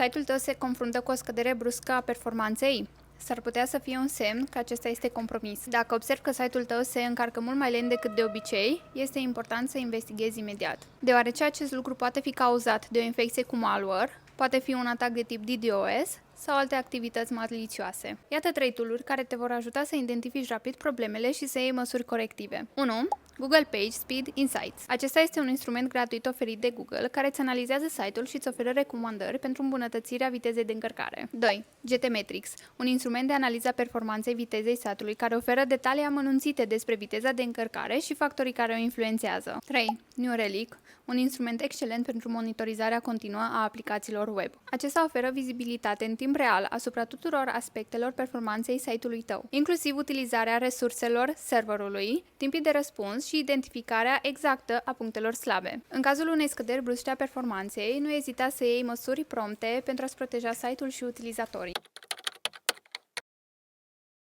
Site-ul tău se confruntă cu o scădere bruscă a performanței? S-ar putea să fie un semn că acesta este compromis. Dacă observi că site-ul tău se încarcă mult mai lent decât de obicei, este important să investighezi imediat. Deoarece acest lucru poate fi cauzat de o infecție cu malware, poate fi un atac de tip DDoS sau alte activități malicioase. Iată 3 tool-uri care te vor ajuta să identifici rapid problemele și să iei măsuri corective. 1. Google Page Speed Insights. Acesta este un instrument gratuit oferit de Google care îți analizează site-ul și îți oferă recomandări pentru îmbunătățirea vitezei de încărcare. 2. GTmetrix, un instrument de analiză a performanței vitezei site-ului care oferă detalii amănunțite despre viteza de încărcare și factorii care o influențează. 3. New Relic, un instrument excelent pentru monitorizarea continuă a aplicațiilor web. Acesta oferă vizibilitate în timp real asupra tuturor aspectelor performanței site-ului tău, inclusiv utilizarea resurselor serverului, timpii de răspuns și identificarea exactă a punctelor slabe. În cazul unei scăderi bruște a performanței, nu ezita să iei măsuri prompte pentru a-ți proteja site-ul și utilizatorii.